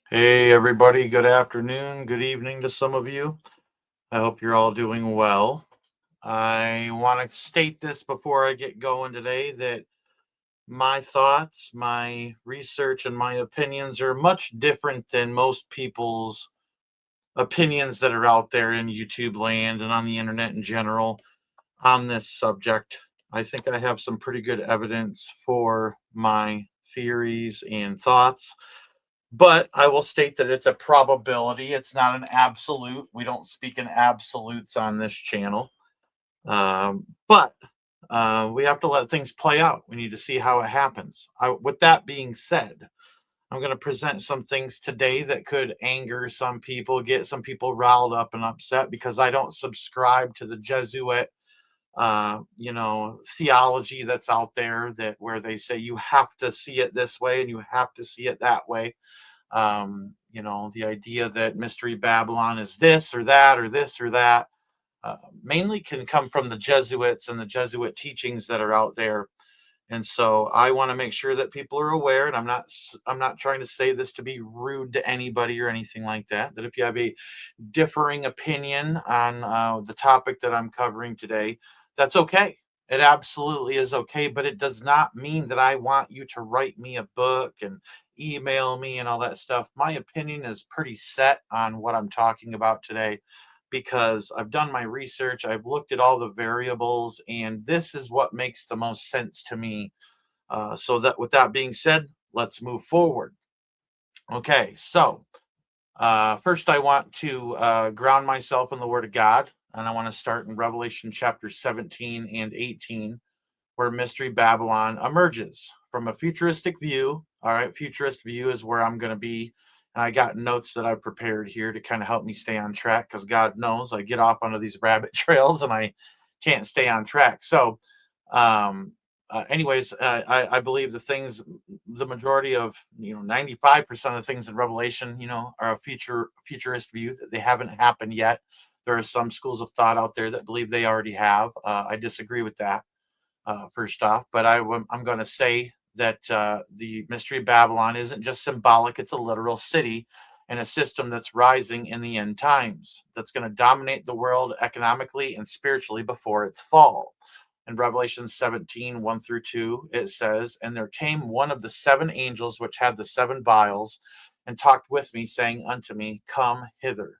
Hey, everybody. Good afternoon. Good evening to some of you. I hope you're all doing well. I want to state this before I get going today that my thoughts, my research, and my opinions are much different than most people's opinions that are out there in YouTube land and on the internet in general on this subject. I think I have some pretty good evidence for my theories and thoughts, but I will state that it's a probability. It's not an absolute. We don't speak in absolutes on this channel. But we have to let things play out. We need to see how it happens. With that being said, I'm going to present some things today that could anger some people, get some people riled up and upset because I don't subscribe to the Jesuit theology that's out there that where they say you have to see it this way and you have to see it that way. The idea that Mystery Babylon is this or that or this or that mainly can come from the Jesuits and the Jesuit teachings that are out there. And so I want to make sure that people are aware, and I'm not trying to say this to be rude to anybody or anything like that. That if you have a differing opinion on the topic that I'm covering today, that's okay. It absolutely is okay, but it does not mean that I want you to write me a book and email me and all that stuff. My opinion is pretty set on what I'm talking about today because I've done my research, I've looked at all the variables, and this is what makes the most sense to me. So that with that being said, let's move forward. Okay, so first, I want to ground myself in the Word of God, and I want to start in Revelation chapter 17 and 18, where Mystery Babylon emerges from a futuristic view. All right, futurist view is where I'm going to be. And I got notes that I prepared here to kind of help me stay on track because God knows I get off onto these rabbit trails and I can't stay on track. So, I believe the majority of 95% of the things in Revelation, are a futurist view that they haven't happened yet. There are some schools of thought out there that believe they already have. I disagree with that, first off, but I'm going to say that the Mystery Babylon isn't just symbolic; it's a literal city and a system that's rising in the end times that's going to dominate the world economically and spiritually before its fall. In Revelation 17, 1 through 2, it says, "And there came one of the seven angels which had the seven vials, and talked with me, saying unto me, Come hither.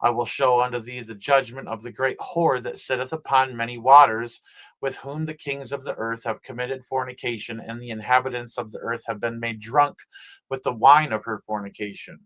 I will show unto thee the judgment of the great whore that sitteth upon many waters, with whom the kings of the earth have committed fornication, and the inhabitants of the earth have been made drunk with the wine of her fornication."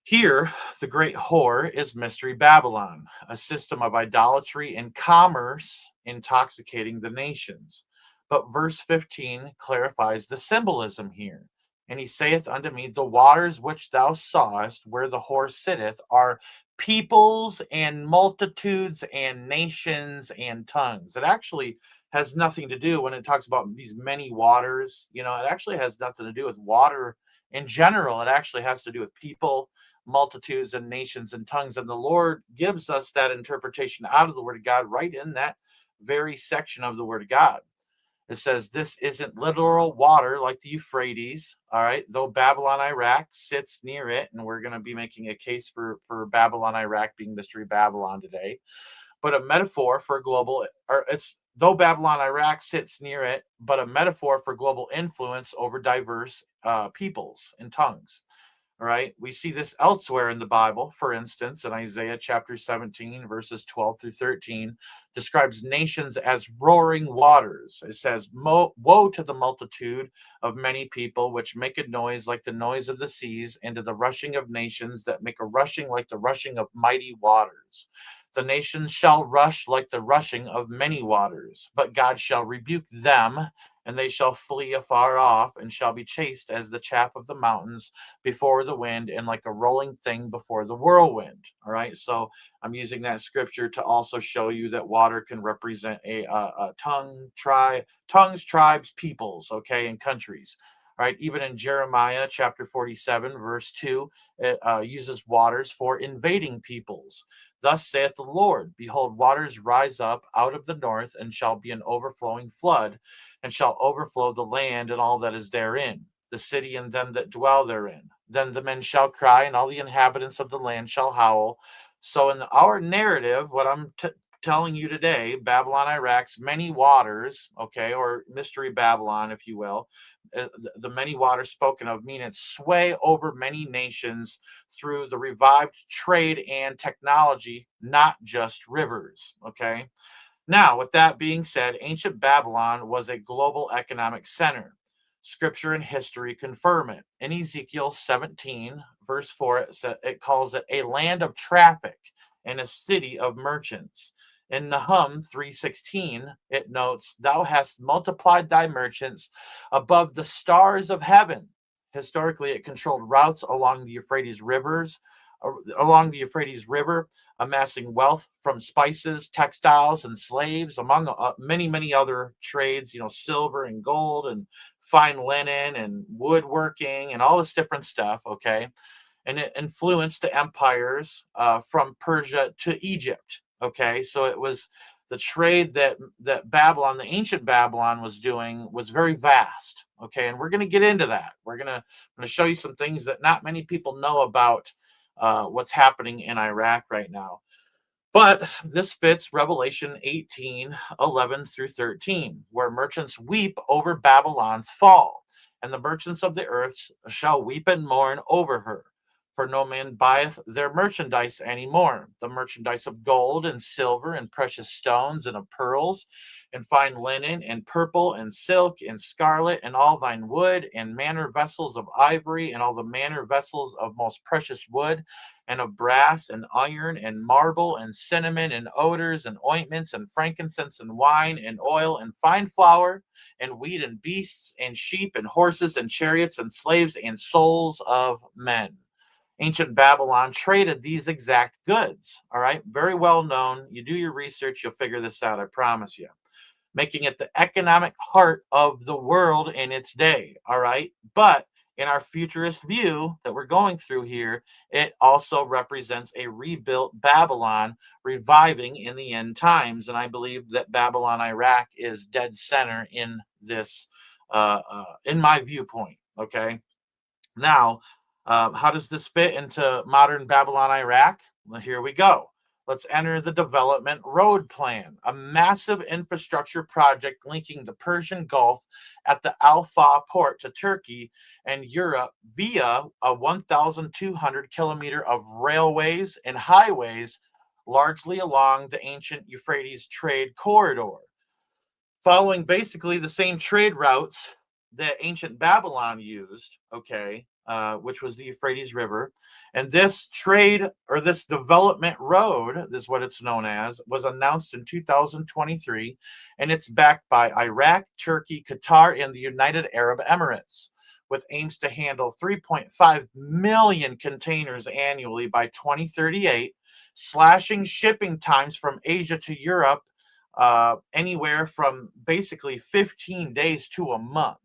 Here, the great whore is Mystery Babylon, a system of idolatry and commerce intoxicating the nations. But verse 15 clarifies the symbolism here. And he saith unto me, The waters which thou sawest, where the whore sitteth, are peoples and multitudes and nations and tongues. It actually has nothing to do when it talks about these many waters. It actually has nothing to do with water in general. It actually has to do with people, multitudes and nations and tongues. And the Lord gives us that interpretation out of the Word of God right in that very section of the Word of God. It says this isn't literal water like the Euphrates, all right, though Babylon, Iraq sits near it. And we're going to be making a case for Babylon, Iraq being Mystery Babylon today. But a metaphor for global, or it's though Babylon, Iraq sits near it, but a metaphor for global influence over diverse peoples and tongues. All right. We see this elsewhere in the Bible. For instance, in Isaiah chapter 17, verses 12 through 13, describes nations as roaring waters. It says, Woe to the multitude of many people which make a noise like the noise of the seas, and to the rushing of nations that make a rushing like the rushing of mighty waters. The nations shall rush like the rushing of many waters, but God shall rebuke them, and they shall flee afar off, and shall be chased as the chaff of the mountains before the wind, and like a rolling thing before the whirlwind. All right. So I'm using that scripture to also show you that water can represent a tongues, tribes, peoples, okay, and countries. All right. Even in Jeremiah chapter 47, verse 2, it uses waters for invading peoples. Thus saith the Lord, Behold, waters rise up out of the north, and shall be an overflowing flood, and shall overflow the land and all that is therein, the city and them that dwell therein. then the men shall cry, and all the inhabitants of the land shall howl. So, in our narrative, what I'm telling you today, Babylon, Iraq's many waters, okay, or mystery Babylon, if you will, the many waters spoken of mean its sway over many nations through the revived trade and technology, not just rivers, okay? Now, with that being said, ancient Babylon was a global economic center. Scripture and history confirm it. In Ezekiel 17, verse 4, it calls it a land of traffic and a city of merchants. In Nahum 3:16, it notes, "Thou hast multiplied thy merchants above the stars of heaven." Historically, it controlled routes along the Euphrates River, amassing wealth from spices, textiles, and slaves, among many, many other trades, silver and gold and fine linen and woodworking and all this different stuff, okay? And it influenced the empires from Persia to Egypt, okay? So it was the trade that Babylon, the ancient Babylon, was doing was very vast, okay? And we're going to get into that. I'm going to show you some things that not many people know about what's happening in Iraq right now. But this fits Revelation 18:11 through 13, where merchants weep over Babylon's fall, and the merchants of the earth shall weep and mourn over her. For no man buyeth their merchandise any more, the merchandise of gold and silver and precious stones and of pearls and fine linen and purple and silk and scarlet and all thine wood and manner vessels of ivory and all the manner vessels of most precious wood and of brass and iron and marble and cinnamon and odors and ointments and frankincense and wine and oil and fine flour and wheat and beasts and sheep and horses and chariots and slaves and souls of men. Ancient Babylon traded these exact goods. All right, very well known. You do your research, you'll figure this out, I promise you. Making it the economic heart of the world in its day. All right, but in our futurist view that we're going through here, it also represents a rebuilt Babylon reviving in the end times. And I believe that Babylon, Iraq is dead center in this, in my viewpoint. Okay. Now, how does this fit into modern Babylon, Iraq? Well, here we go. Let's enter the development road plan, a massive infrastructure project linking the Persian Gulf at the Al-Fa port to Turkey and Europe via a 1,200 kilometer of railways and highways, largely along the ancient Euphrates trade corridor. Following basically the same trade routes that ancient Babylon used, okay, which was the Euphrates River. And this trade or this development road, this is what it's known as, was announced in 2023, and it's backed by Iraq, Turkey, Qatar, and the United Arab Emirates, with aims to handle 3.5 million containers annually by 2038, slashing shipping times from Asia to Europe anywhere from basically 15 days to a month.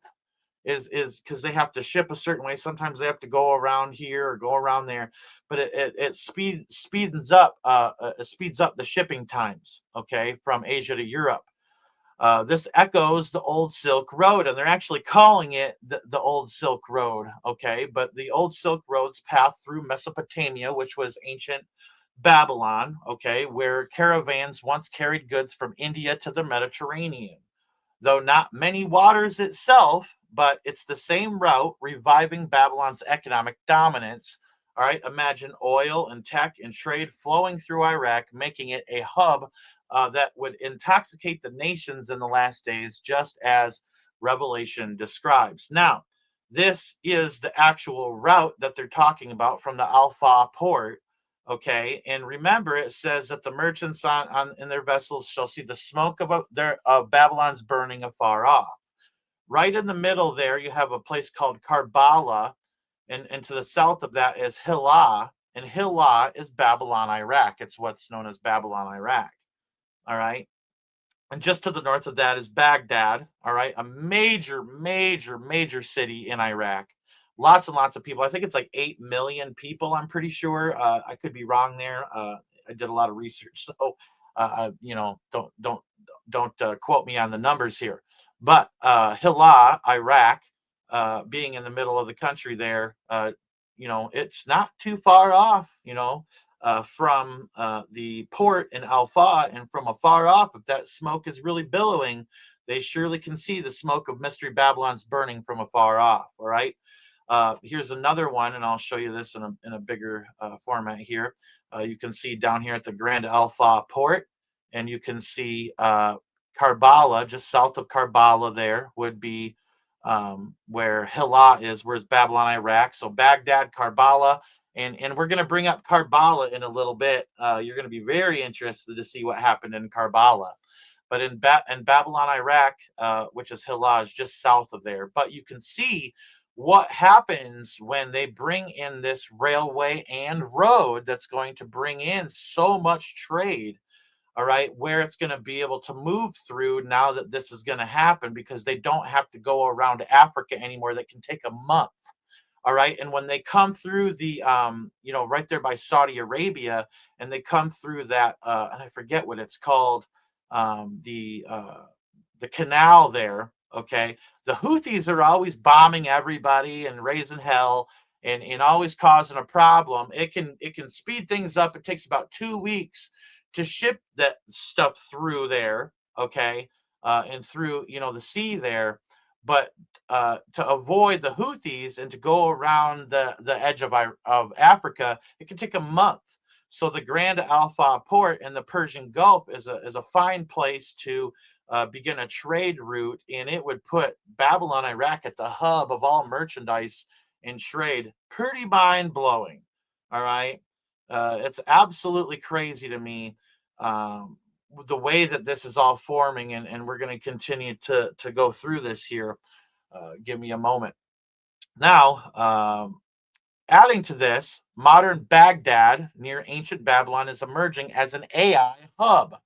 Is because they have to ship a certain way. Sometimes they have to go around here or go around there, but it speeds up the shipping times. Okay, from Asia to Europe. This echoes the Old Silk Road, and they're actually calling it the Old Silk Road. Okay, but the Old Silk Road's path through Mesopotamia, which was ancient Babylon. Okay, where caravans once carried goods from India to the Mediterranean. Though not many waters itself, but it's the same route reviving Babylon's economic dominance. All right, imagine oil and tech and trade flowing through Iraq, making it a hub that would intoxicate the nations in the last days, just as Revelation describes. Now, this is the actual route that they're talking about from the Al-Fa port. Okay, and remember, it says that the merchants on in their vessels shall see the smoke of Babylon's burning afar off. Right in the middle there, you have a place called Karbala, and to the south of that is Hilah, and Hilah is Babylon, Iraq. It's what's known as Babylon, Iraq. All right. And just to the north of that is Baghdad, all right, a major, major, major city in Iraq. Lots and lots of people. I think it's like 8 million people, I'm pretty sure. I could be wrong there. I did a lot of research, so don't quote me on the numbers here. But Hilah, Iraq, being in the middle of the country there, it's not too far off, from the port in Alpha, and from afar off, if that smoke is really billowing, they surely can see the smoke of Mystery Babylon's burning from afar off. All right. Here's another one, and I'll show you this in a bigger format here. You can see down here at the Grand Alpha port, and you can see Karbala, just south of Karbala, there would be where Hillah is, where's Babylon, Iraq. So Baghdad, Karbala, and we're going to bring up Karbala in a little bit. You're going to be very interested to see what happened in Karbala. But in Babylon, Iraq, which is Hillah, is just south of there. But you can see what happens when they bring in this railway and road that's going to bring in so much trade. All right, where it's going to be able to move through now that this is going to happen, because they don't have to go around Africa anymore. That can take a month. All right. And when they come through the, right there by Saudi Arabia, and they come through that, and I forget what it's called, the canal there. Okay. The Houthis are always bombing everybody and raising hell, and always causing a problem. It can speed things up. It takes about 2 weeks to ship that stuff through there. Okay. And through, the sea there. But to avoid the Houthis and to go around the edge of Africa, it can take a month. So the Grand Alpha port in the Persian Gulf is a fine place to begin a trade route, and it would put Babylon, Iraq at the hub of all merchandise and trade. Pretty mind blowing. All right, it's absolutely crazy to me. The way that this is all forming, and we're going to continue to go through this here. Give me a moment. Now, adding to this, modern Baghdad near ancient Babylon is emerging as an AI hub.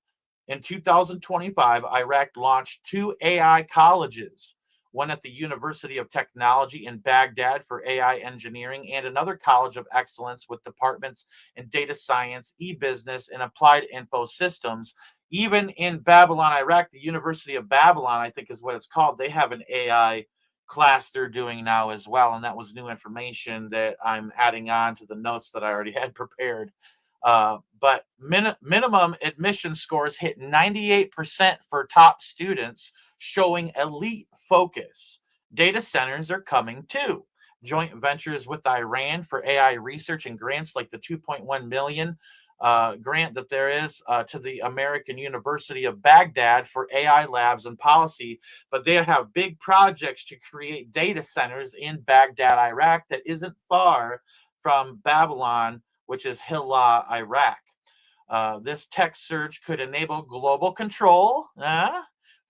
In 2025, Iraq launched 2 AI colleges, one at the University of Technology in Baghdad for AI engineering, and another college of excellence with departments in data science, e-business, and applied info systems. Even in Babylon, Iraq, the University of Babylon, I think is what it's called, they have an AI class they're doing now as well. And that was new information that I'm adding on to the notes that I already had prepared. But minimum admission scores hit 98% for top students, showing elite focus. Data centers are coming too. Joint ventures with Iran for AI research and grants like the 2.1 million grant that there is to the American University of Baghdad for AI labs and policy. But they have big projects to create data centers in Baghdad, Iraq, that isn't far from Babylon, which is Hillah, Iraq. This tech surge could enable global control,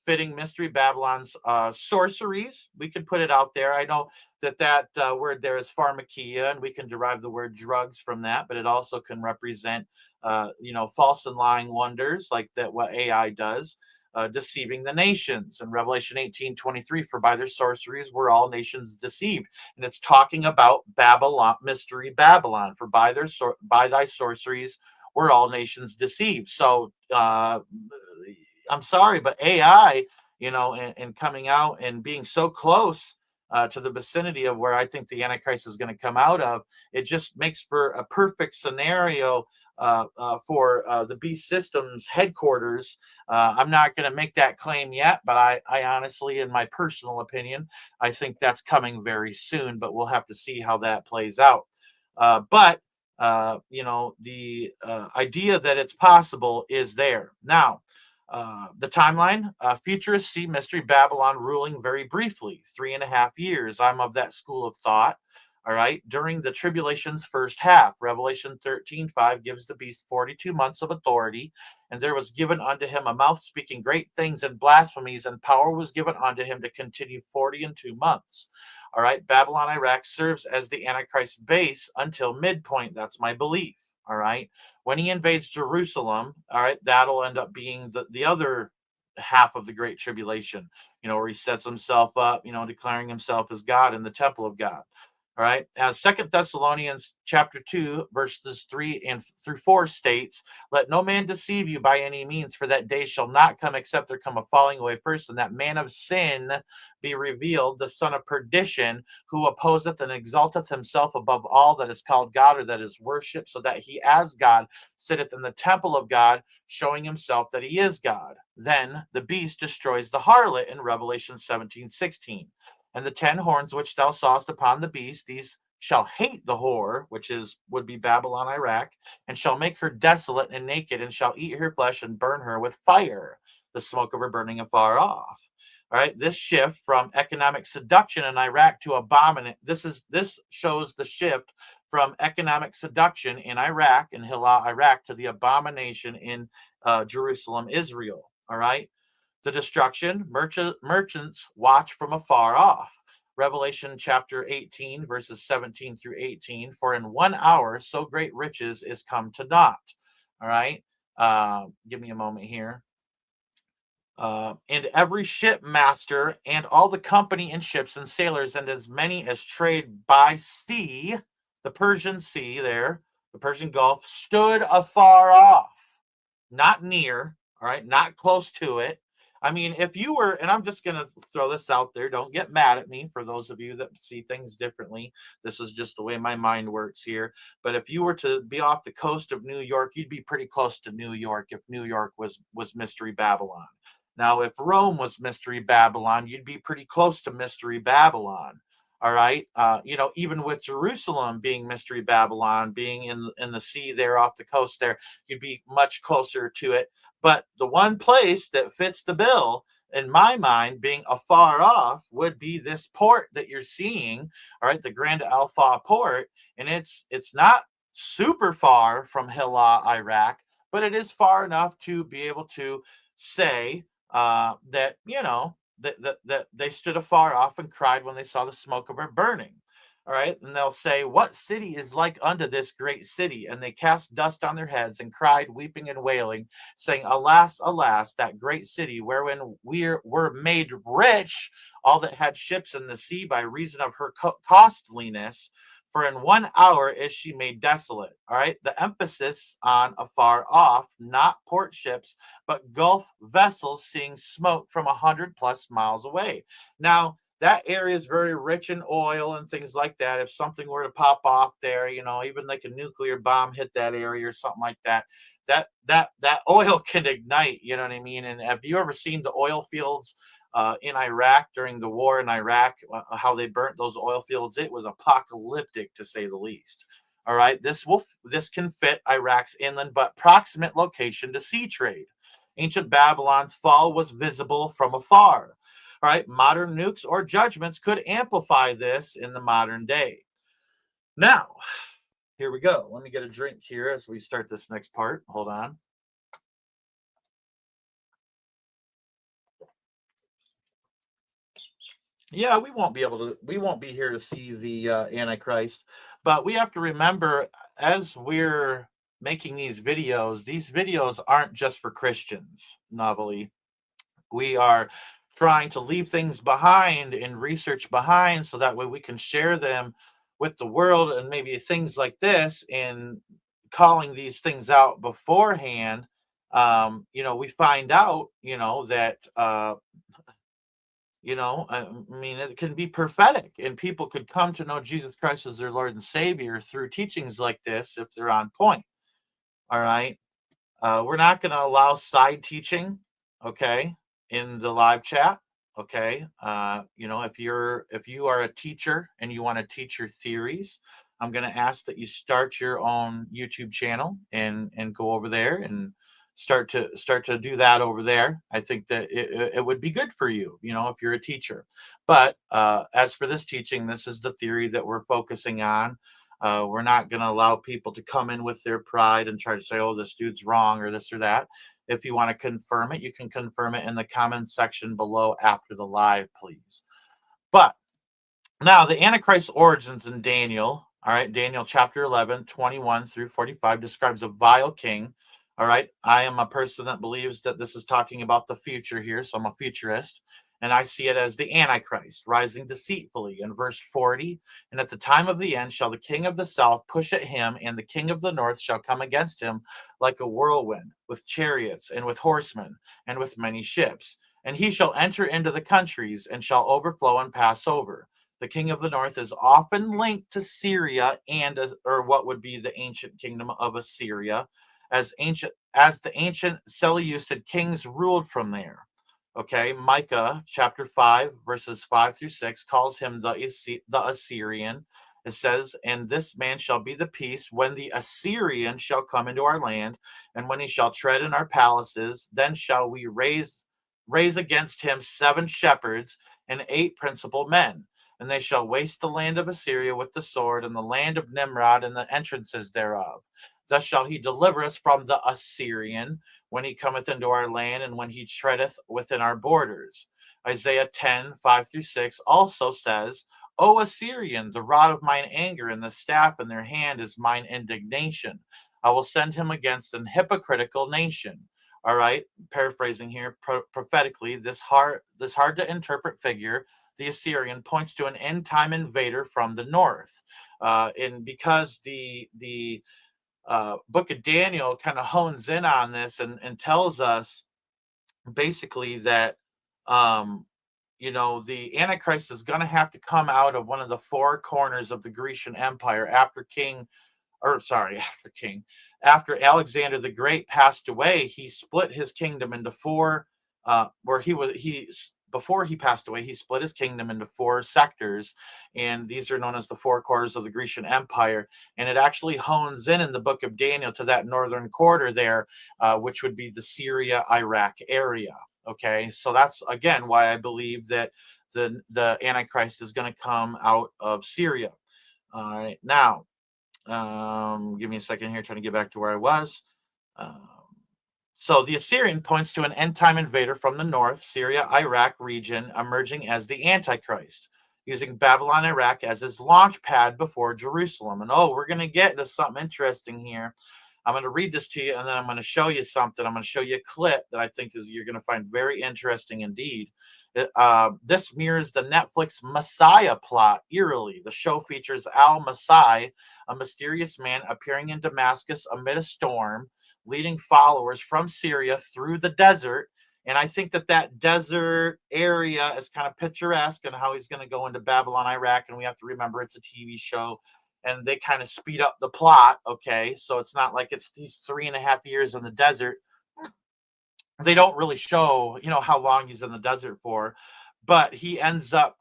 fitting Mystery Babylon's sorceries. We can put it out there. I know that word there is pharmakia, and we can derive the word drugs from that, but it also can represent, false and lying wonders, like that what AI does. Deceiving the nations in Revelation 18:23, for by their sorceries were all nations deceived. And it's talking about Babylon, Mystery Babylon, for by thy sorceries were all nations deceived. So I'm sorry, but AI, and coming out and being so close to the vicinity of where I think the Antichrist is going to come out of, it just makes for a perfect scenario for the Beast Systems headquarters. I'm not going to make that claim yet, but I honestly, in my personal opinion, I think that's coming very soon, but we'll have to see how that plays out. But the idea that it's possible is there. Now, the timeline, futurists see Mystery Babylon ruling very briefly, 3.5 years. I'm of that school of thought. All right. During the tribulation's first half, Revelation 13:5 gives the beast 42 months of authority, and there was given unto him a mouth speaking great things and blasphemies, and power was given unto him to continue 42 months. All right. Babylon, Iraq serves as the Antichrist base until midpoint. That's my belief. All right. When he invades Jerusalem, all right, that'll end up being the other half of the Great Tribulation, where he sets himself up, declaring himself as God in the temple of God. All right. As Second Thessalonians chapter 2, verses 3 and through 4 states, let no man deceive you by any means, for that day shall not come except there come a falling away first, and that man of sin be revealed, the son of perdition, who opposeth and exalteth himself above all that is called God or that is worshipped, so that he as God sitteth in the temple of God, showing himself that he is God. Then the beast destroys the harlot in Revelation 17:16. And the 10 horns which thou sawest upon the beast, these shall hate the whore, which would be Babylon, Iraq, and shall make her desolate and naked, and shall eat her flesh and burn her with fire, the smoke of her burning afar off. All right, this shift from economic seduction in Iraq to abomination. This shows the shift from economic seduction in Iraq, in Hillah, Iraq, to the abomination in Jerusalem, Israel. All right. The destruction, merchants watch from afar off. Revelation chapter 18, verses 17 through 18. For in 1 hour, so great riches is come to naught. All right. Give me a moment here. And every shipmaster and all the company and ships and sailors and as many as trade by sea, the Persian Sea there, the Persian Gulf, stood afar off, not near, all right, not close to it. I mean, if you were, and I'm just going to throw this out there, don't get mad at me for those of you that see things differently. This is just the way my mind works here. But if you were to be off the coast of New York, you'd be pretty close to New York if New York was Mystery Babylon. Now, if Rome was Mystery Babylon, you'd be pretty close to Mystery Babylon. All right. Even with Jerusalem being Mystery Babylon, being in the sea there off the coast there, you'd be much closer to it. But the one place that fits the bill, in my mind, being afar off, would be this port that you're seeing. All right, the Grand Alpha port, and it's not super far from Hillah, Iraq, but it is far enough to be able to say that that they stood afar off and cried when they saw the smoke of her burning. All right. And they'll say, what city is like unto this great city? And they cast dust on their heads and cried, weeping and wailing, saying, alas, alas, that great city wherein we were made rich, all that had ships in the sea by reason of her costliness. For in 1 hour is she made desolate. All right. The emphasis on afar off, not port ships, but Gulf vessels seeing smoke from 100+ miles away. Now, that area is very rich in oil and things like that. If something were to pop off there, even like a nuclear bomb hit that area or something like that, that oil can ignite. You know what I mean? And have you ever seen the oil fields in Iraq during the war in Iraq? How they burnt those oil fields? It was apocalyptic, to say the least. All right, this can fit Iraq's inland but proximate location to sea trade. Ancient Babylon's fall was visible from afar. All right, modern nukes or judgments could amplify this in the modern day. Now, here we go. Let me get a drink here as we start this next part. Hold on. Yeah, we won't be here to see the Antichrist, but we have to remember as we're making these videos aren't just for Christians, novelly. We are trying to leave things behind and research behind so that way we can share them with the world, and maybe things like this, and calling these things out beforehand. We find out, that I mean, it can be prophetic, and people could come to know Jesus Christ as their Lord and Savior through teachings like this if they're on point. All right. We're not going to allow side teaching, okay, in the live chat. Okay. If you are a teacher and you want to teach your theories, I'm going to ask that you start your own YouTube channel and go over there and start to do that over there. I think that it would be good for you, if you're a teacher. But as for this teaching, this is the theory that we're focusing on. We're not going to allow people to come in with their pride and try to say, oh, this dude's wrong or this or that. If you want to confirm it, you can confirm it in the comments section below after the live, please. But now the Antichrist origins in Daniel. All right, Daniel chapter 11, 21 through 45 describes a vile king. All right, I am a person that believes that this is talking about the future here, so I'm a futurist. and I see it as the Antichrist rising deceitfully. In verse 40, and at the time of the end shall the king of the south push at him, and the king of the north shall come against him like a whirlwind, with chariots and with horsemen and with many ships. And he shall enter into the countries and shall overflow and pass over. The king of the north is often linked to Syria or what would be the ancient kingdom of Assyria, as the ancient Seleucid kings ruled from there. Okay, Micah chapter 5, verses 5 through 6 calls him the Assyrian. It says, and this man shall be the peace when the Assyrian shall come into our land, and when he shall tread in our palaces, then shall we raise against him 7 shepherds and 8 principal men. And they shall waste the land of Assyria with the sword, and the land of Nimrod and the entrances thereof. Thus shall he deliver us from the Assyrian when he cometh into our land, and when he treadeth within our borders. Isaiah 10, 5 through 6 also says, O Assyrian, the rod of mine anger, and the staff in their hand is mine indignation. I will send him against an hypocritical nation. All right, paraphrasing here, prophetically, this hard to interpret figure, the Assyrian, points to an end time invader from the north. And because the book of Daniel kind of hones in on this and tells us basically that, the Antichrist is going to have to come out of one of the 4 corners of the Grecian Empire after after Alexander the Great passed away. He split his kingdom into 4, before he passed away, he split his kingdom into 4 sectors, and these are known as the 4 quarters of the Grecian Empire. And it actually hones in the book of Daniel to that northern quarter there, which would be the Syria-Iraq area. Okay, so that's, again, why I believe that the Antichrist is going to come out of Syria. All right, now, give me a second here, trying to get back to where I was. So the Assyrian points to an end-time invader from the north, Syria-Iraq region, emerging as the Antichrist, using Babylon, Iraq as his launch pad before Jerusalem. And we're going to get into something interesting here. I'm going to read this to you, and then I'm going to show you something. I'm going to show you a clip that I think you're going to find very interesting indeed. This mirrors the Netflix Messiah plot eerily. The show features al-Masih, a mysterious man appearing in Damascus amid a storm, leading followers from Syria through the desert. And I think that desert area is kind of picturesque, and how he's going to go into Babylon, Iraq. And we have to remember it's a TV show, and they kind of speed up the plot. Okay, so it's not like it's these 3.5 years in the desert. They don't really show, how long he's in the desert for, but he ends up,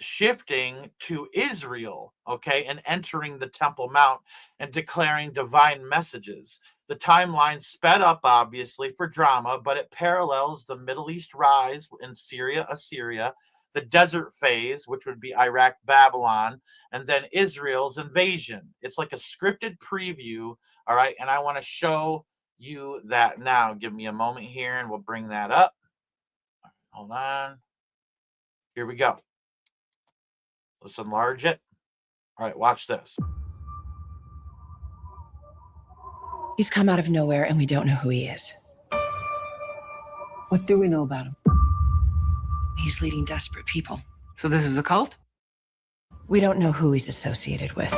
shifting to Israel, okay, and entering the Temple Mount and declaring divine messages. The timeline sped up, obviously, for drama, but it parallels the Middle East rise in Syria, Assyria, the desert phase, which would be Iraq, Babylon, and then Israel's invasion. It's like a scripted preview, all right, and I want to show you that now. Give me a moment here, and we'll bring that up. Hold on. Here we go. Let's enlarge it. All right, watch this. He's come out of nowhere, and we don't know who he is. What do we know about him? He's leading desperate people. So this is a cult? We don't know who he's associated with.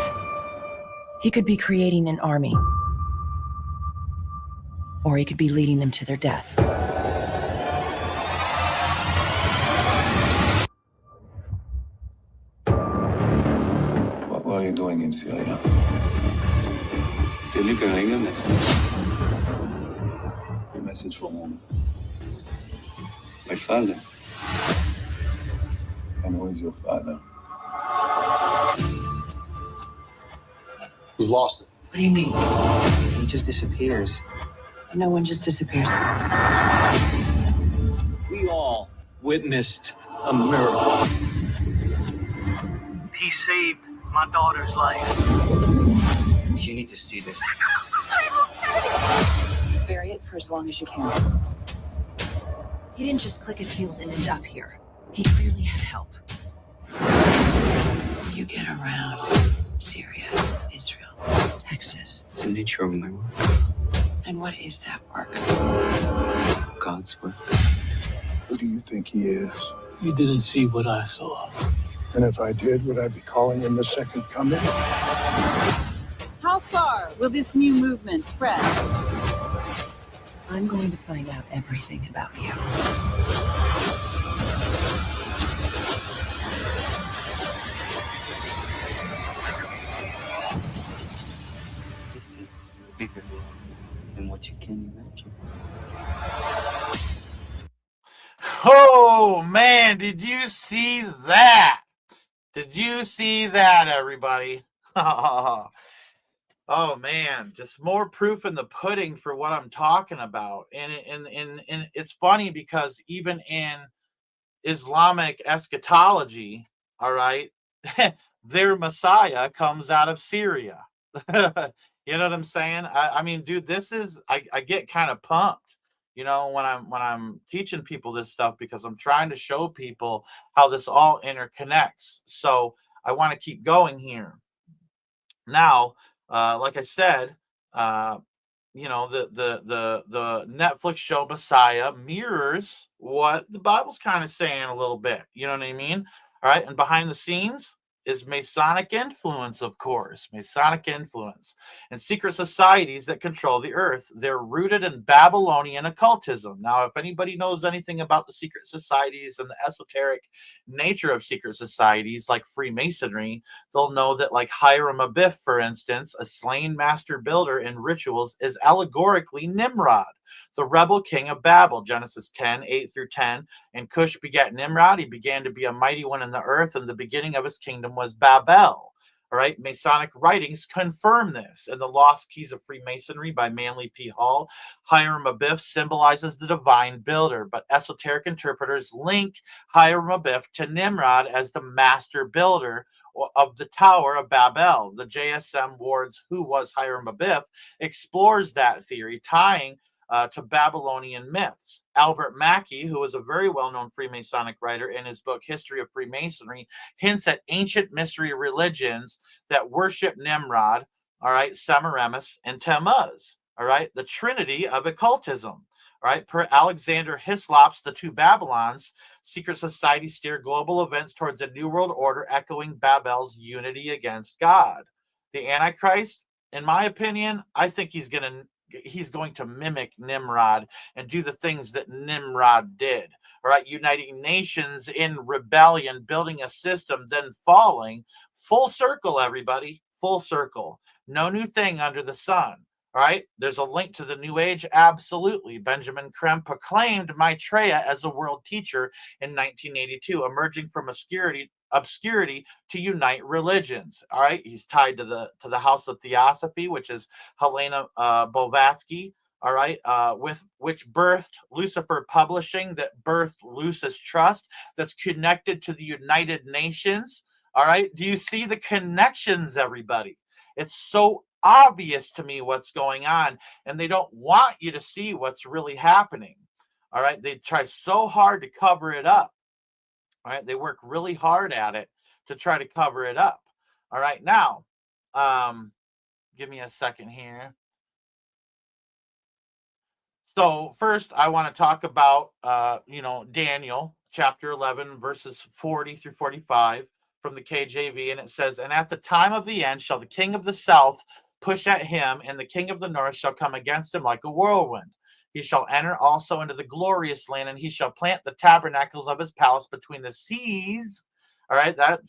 He could be creating an army, or he could be leading them to their death. What are you doing in Syria? Delivering a message. A message from whom? My father. And who is your father? We've lost it. What do you mean? He just disappears. No one just disappears. We all witnessed a miracle. He saved my daughter's life. You need to see this. Bury it for as long as you can. He didn't just click his heels and end up here. He clearly had help. You get around Syria, Israel, Texas. It's the nature of my work. And what is that work? God's work. Who do you think he is? You didn't see what I saw. And if I did, would I be calling him the second coming? How far will this new movement spread? I'm going to find out everything about you. This is bigger than what you can imagine. Oh man, did you see that? Did you see that, everybody? Oh man, just more proof in the pudding for what I'm talking about. And it's funny because even in Islamic eschatology, all right, their Messiah comes out of Syria. You know what I'm saying? I mean, dude, this is I get kind of pumped, you know, when I'm teaching people this stuff because I'm trying to show people how this all interconnects. So I want to keep going here. Now, like I said, you know, the Netflix show Messiah mirrors what the Bible's kind of saying a little bit. You know what I mean? All right. And behind the scenes is Masonic influence, of course, Masonic influence and secret societies that control the earth. They're rooted in Babylonian occultism. Now, if anybody knows anything about the secret societies and the esoteric nature of secret societies like Freemasonry, they'll know that, like Hiram Abiff, for instance, a slain master builder in rituals, is allegorically Nimrod, the rebel king of Babel. Genesis 10:8-10. And Cush begat Nimrod. He began to be a mighty one in the earth, and the beginning of his kingdom was Babel. All right, Masonic writings confirm this. In The Lost Keys of Freemasonry by Manly P. Hall, Hiram Abiff symbolizes the divine builder, but esoteric interpreters link Hiram Abiff to Nimrod as the master builder of the Tower of Babel. The JSM Ward's Who Was Hiram Abiff explores that theory, tying to Babylonian myths. Albert Mackey, who is a very well-known Freemasonic writer, in his book History of Freemasonry, hints at ancient mystery religions that worship Nimrod, all right, Semiramis, and Tammuz, all right, the trinity of occultism. All right, per Alexander Hislop's The Two Babylons, secret societies steer global events towards a new world order, echoing Babel's unity against God. The Antichrist, in my opinion, I think he's going to mimic Nimrod and do the things that Nimrod did. All right, uniting nations in rebellion, building a system, then falling. Full circle, everybody, full circle. No new thing under the sun. All right, there's a link to the New Age. Absolutely. Benjamin Creme proclaimed Maitreya as a world teacher in 1982, emerging from obscurity to unite religions. All right, he's tied to the House of Theosophy, which is Helena Blavatsky. All right, with which birthed Lucifer Publishing, that birthed Lucis Trust, that's connected to the United Nations. All right, do you see the connections, everybody? It's so obvious to me what's going on, and they don't want you to see what's really happening. All right, they try so hard to cover it up. All right, they work really hard at it to try to cover it up. All right, now, give me a second here. So first, I want to talk about, Daniel chapter 11, verses 40-45 from the KJV, and it says, "And at the time of the end shall the king of the south push at him, and the king of the north shall come against him like a whirlwind. He shall enter also into the glorious land, and he shall plant the tabernacles of his palace between the seas." All right, that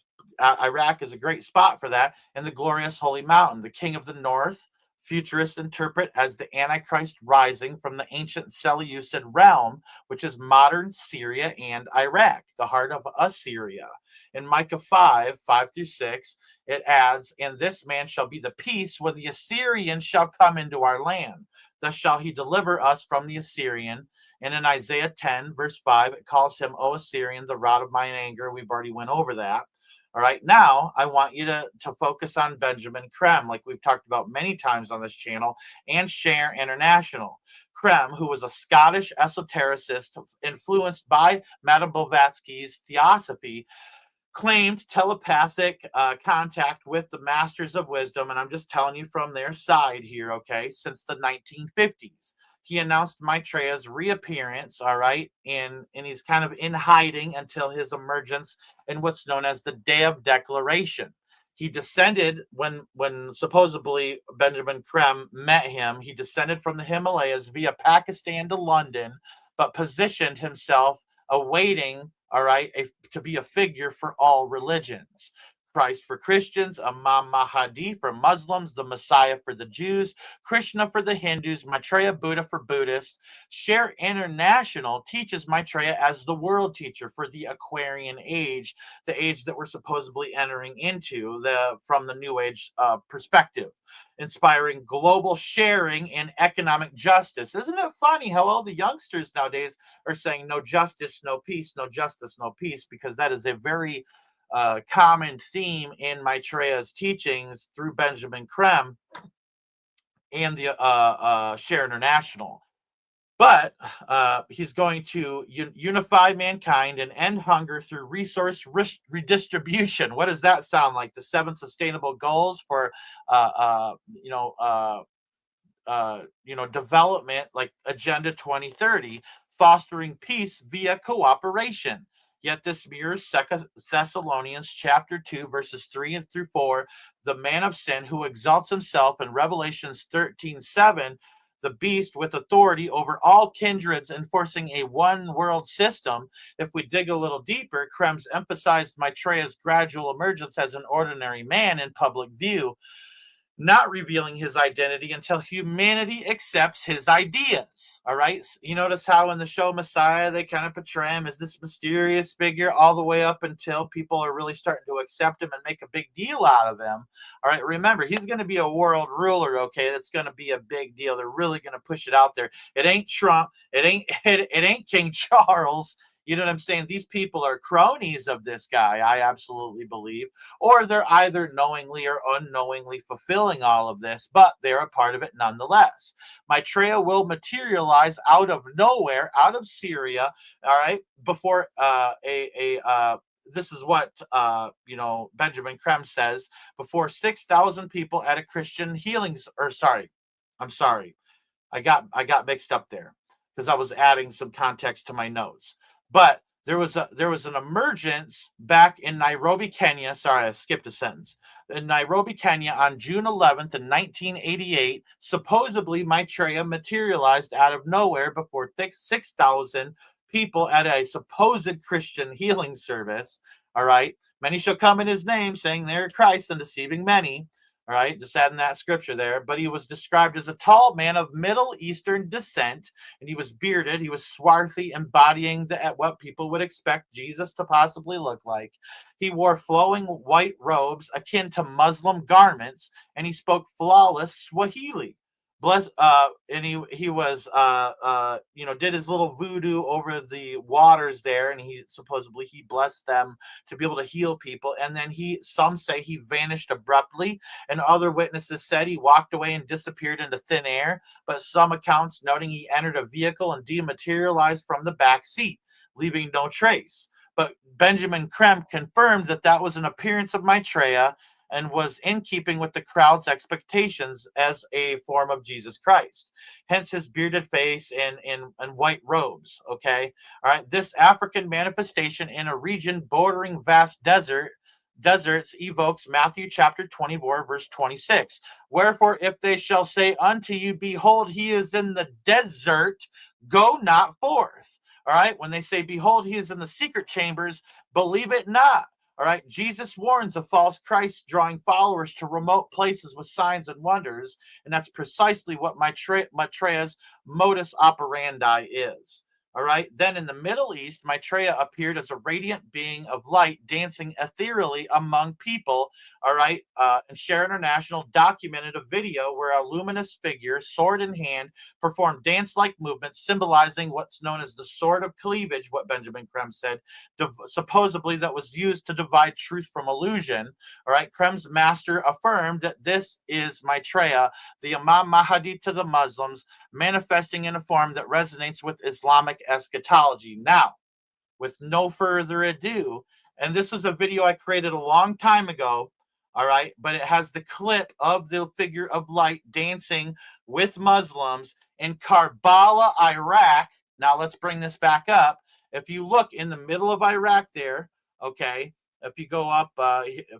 Iraq is a great spot for that. "And the glorious holy mountain. The king of the north," futurists interpret as the Antichrist rising from the ancient Seleucid realm, which is modern Syria and Iraq, the heart of Assyria. In Micah 5:5-6, it adds, "And this man shall be the peace when the Assyrian shall come into our land. Thus shall he deliver us from the Assyrian." And in Isaiah 10, verse 5, it calls him, "O Assyrian, the rod of mine anger." We've already went over that. All right, now I want you to focus on Benjamin Creme, like we've talked about many times on this channel, and Share International. Creme, who was a Scottish esotericist influenced by Madame Blavatsky's theosophy, claimed telepathic contact with the masters of wisdom, and I'm just telling you from their side here, okay, since the 1950s. he announced Maitreya's reappearance, all right, and he's kind of in hiding until his emergence in what's known as the Day of Declaration. He descended when supposedly Benjamin Krem met him. He descended from the Himalayas via Pakistan to London, but positioned himself awaiting, all right, to be a figure for all religions. Christ for Christians, Imam Mahdi for Muslims, the Messiah for the Jews, Krishna for the Hindus, Maitreya Buddha for Buddhists. Share International teaches Maitreya as the world teacher for the Aquarian age, the age that we're supposedly entering into from the New Age perspective, inspiring global sharing and economic justice. Isn't it funny how all the youngsters nowadays are saying no justice, no peace, no justice, no peace, because that is a very common theme in Maitreya's teachings through Benjamin Krem and the Share International. But he's going to unify mankind and end hunger through resource redistribution. What does that sound like? The 7 sustainable goals for development, like Agenda 2030, fostering peace via cooperation. Yet this mirrors 2 Thessalonians chapter 2, verses 3 and through 4, the man of sin who exalts himself, in Revelations 13:7, the beast with authority over all kindreds, enforcing a one world system. If we dig a little deeper, Krem's emphasized Maitreya's gradual emergence as an ordinary man in public view, not revealing his identity until humanity accepts his ideas. All right. You notice how in the show Messiah, they kind of portray him as this mysterious figure all the way up until people are really starting to accept him and make a big deal out of him. All right. Remember, he's going to be a world ruler. Okay. That's going to be a big deal. They're really going to push it out there. It ain't Trump. It ain't King Charles. You know what I'm saying? These people are cronies of this guy, I absolutely believe, or they're either knowingly or unknowingly fulfilling all of this, but they're a part of it nonetheless. Maitreya will materialize out of nowhere, out of Syria, all right, before this is what Benjamin Krem says, before 6,000 people at a Christian healings, I'm sorry. I got mixed up there because I was adding some context to my notes. But there was an emergence back in Nairobi, Kenya. Sorry, I skipped a sentence. In Nairobi, Kenya, on June 11th in 1988, supposedly Maitreya materialized out of nowhere before 6,000 people at a supposed Christian healing service. All right. Many shall come in his name, saying they're Christ and deceiving many. All right, just adding that scripture there. But he was described as a tall man of Middle Eastern descent, and he was bearded. He was swarthy, embodying what people would expect Jesus to possibly look like. He wore flowing white robes akin to Muslim garments, and he spoke flawless Swahili. And he was did his little voodoo over the waters there, and he blessed them to be able to heal people. And then some say he vanished abruptly, and other witnesses said he walked away and disappeared into thin air. But some accounts noting he entered a vehicle and dematerialized from the back seat, leaving no trace. But Benjamin Krem confirmed that was an appearance of Maitreya and was in keeping with the crowd's expectations as a form of Jesus Christ. Hence his bearded face and white robes, okay? All right, this African manifestation in a region bordering vast deserts evokes Matthew chapter 24, verse 26. Wherefore, if they shall say unto you, behold, he is in the desert, go not forth. All right, when they say, behold, he is in the secret chambers, believe it not. All right, Jesus warns of false Christ drawing followers to remote places with signs and wonders, and that's precisely what Maitreya's modus operandi is. All right, then in the Middle East, Maitreya appeared as a radiant being of light dancing ethereally among people. All right, and Share International documented a video where a luminous figure, sword in hand, performed dance-like movements symbolizing what's known as the sword of cleavage, what Benjamin Krem said, supposedly that was used to divide truth from illusion. All right, Krem's master affirmed that this is Maitreya, the Imam Mahdi to the Muslims, manifesting in a form that resonates with Islamic eschatology. Now, with no further ado, and this was a video I created a long time ago, All right, but it has the clip of the figure of light dancing with Muslims in Karbala, Iraq. Now let's bring this back up. If you look in the middle of Iraq there, okay, if you go up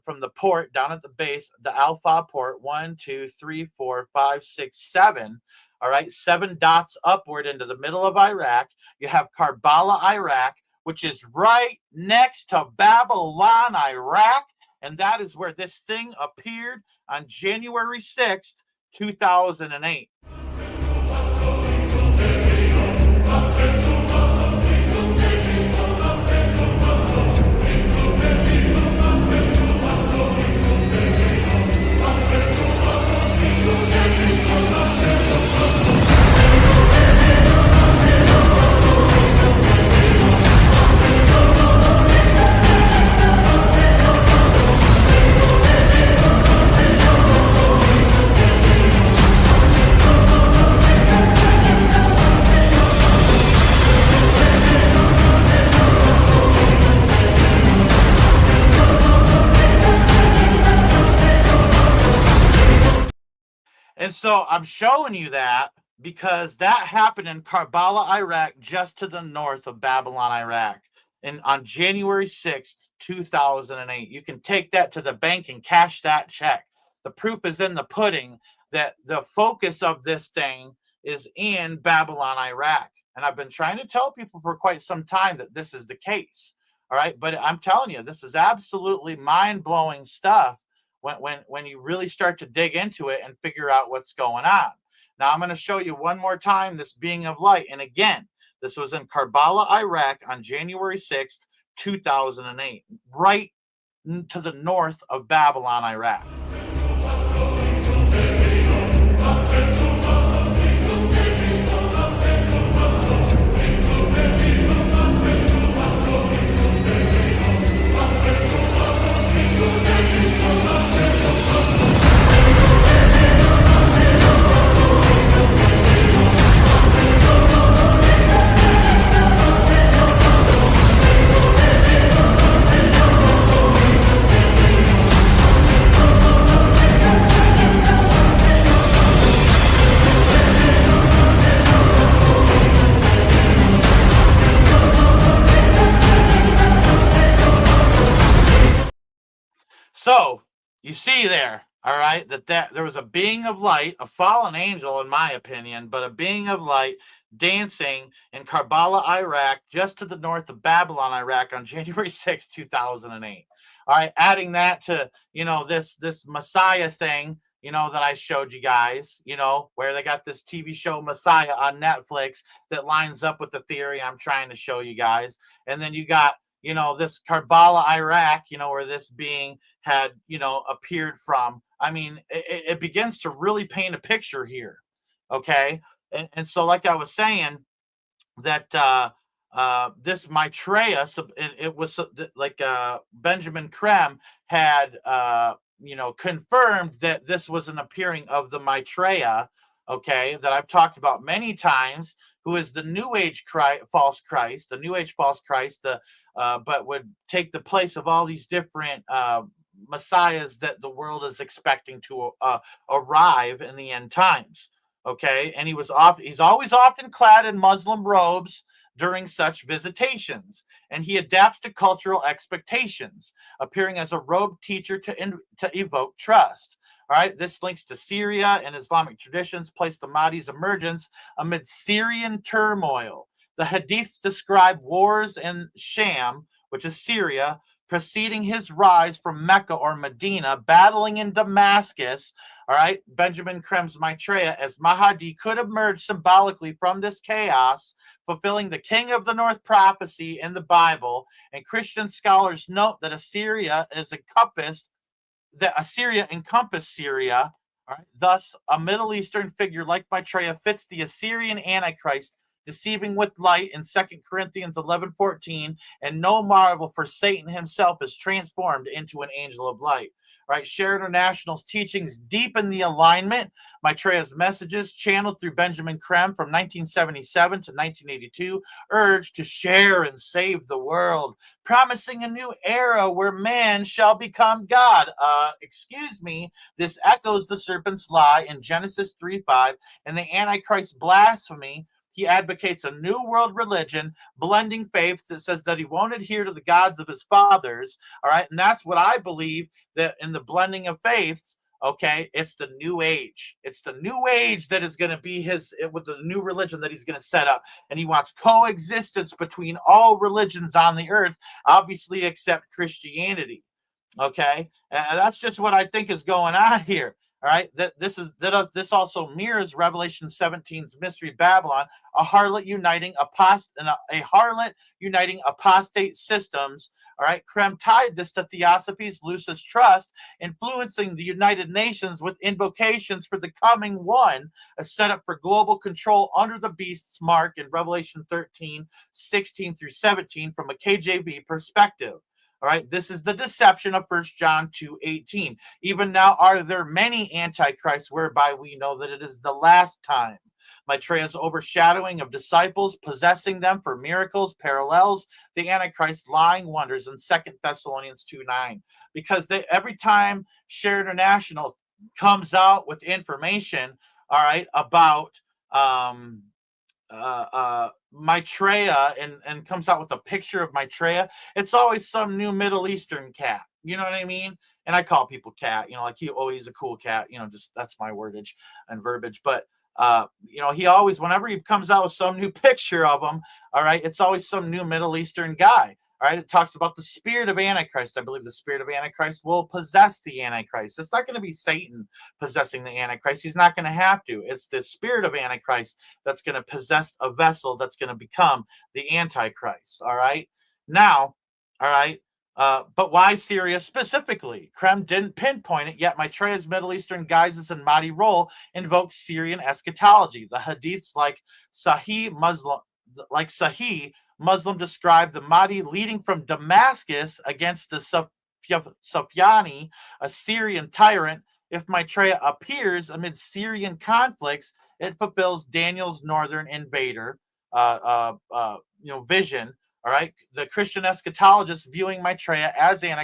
from the port down at the base, the Alpha port, 1, 2, 3, 4, 5, 6, 7. All right, 7 dots upward into the middle of Iraq. You have Karbala, Iraq, which is right next to Babylon, Iraq. And that is where this thing appeared on January 6th, 2008. And so I'm showing you that because that happened in Karbala, Iraq, just to the north of Babylon, Iraq, and on January 6th, 2008. You can take that to the bank and cash that check. The proof is in the pudding that the focus of this thing is in Babylon, Iraq. And I've been trying to tell people for quite some time that this is the case. All right. But I'm telling you, this is absolutely mind-blowing stuff when you really start to dig into it and figure out what's going on. Now, I'm going to show you one more time this being of light. And again, this was in Karbala, Iraq on January 6th, 2008, right to the north of Babylon, Iraq. So you see there, all right, that there was a being of light, a fallen angel, in my opinion, but a being of light dancing in Karbala, Iraq, just to the north of Babylon, Iraq, on January 6, 2008. All right, adding that to, this Messiah thing, that I showed you guys, where they got this TV show Messiah on Netflix that lines up with the theory I'm trying to show you guys. And then you got, this Karbala, Iraq, where this being had, appeared from. I mean, it begins to really paint a picture here. Okay. And so, like I was saying, that this Maitreya, it was like Benjamin Creme had, confirmed that this was an appearing of the Maitreya, okay, that I've talked about many times, who is the New Age false Christ, the New Age false Christ, but would take the place of all these different messiahs that the world is expecting to arrive in the end times. Okay, and he's always often clad in Muslim robes during such visitations, and he adapts to cultural expectations, appearing as a robed teacher to evoke trust. All right, this links to Syria and Islamic traditions place the Mahdi's emergence amid Syrian turmoil. The hadiths describe wars in Sham, which is Syria, preceding his rise from Mecca or Medina, battling in Damascus. All right, Benjamin Creme's Maitreya, as Mahdi could emerge symbolically from this chaos, fulfilling the King of the North prophecy in the Bible. And Christian scholars note that Assyria encompassed Syria. All right, thus, a Middle Eastern figure like Maitreya fits the Assyrian Antichrist, deceiving with light in 2 Corinthians 11:14, and no marvel, for Satan himself is transformed into an angel of light. Right? Share International's teachings deepen the alignment. Maitreya's messages, channeled through Benjamin Creme from 1977 to 1982, urge to share and save the world, promising a new era where man shall become God. Excuse me, this echoes the serpent's lie in Genesis 3:5 and the Antichrist blasphemy. He advocates a new world religion, blending faiths. That says that he won't adhere to the gods of his fathers. All right. And that's what I believe, that in the blending of faiths, okay, it's the new age. It's the new age that is going to be with the new religion that he's going to set up. And he wants coexistence between all religions on the earth, obviously, except Christianity. Okay. And that's just what I think is going on here. All right, this also mirrors Revelation 17's mystery Babylon, a harlot uniting apostate systems. All right, Creme tied this to Theosophy's loosest trust, influencing the United Nations with invocations for the coming one, a setup for global control under the beast's mark in Revelation 13:16 through 17 from a KJV perspective. All right, this is the deception of 1 John 2:18. Even now are there many antichrists, whereby we know that it is the last time. Maitreya's overshadowing of disciples, possessing them for miracles, parallels the Antichrist lying wonders in 2 Thessalonians 2:9. Because every time Share International comes out with information, all right, about Maitreya and comes out with a picture of Maitreya, it's always some new Middle Eastern cat. You know what I mean? And I call people cat, like he's a cool cat, just that's my wordage and verbiage. But he always, whenever he comes out with some new picture of him, all right, it's always some new Middle Eastern guy. All right, it talks about the spirit of Antichrist. I believe the spirit of Antichrist will possess the Antichrist. It's not going to be Satan possessing the Antichrist. He's not going to have to. It's the spirit of Antichrist that's going to possess a vessel that's going to become the Antichrist. All right, now, all right, but why Syria specifically? Creme didn't pinpoint it, yet Maitreya's Middle Eastern guises and Mahdi role invoke Syrian eschatology. The hadiths like Sahih Muslim describe the Mahdi leading from Damascus against the Sufyani, a Syrian tyrant. If Maitreya appears amid Syrian conflicts, it fulfills Daniel's northern invader vision. All right, the Christian eschatologists viewing Maitreya as an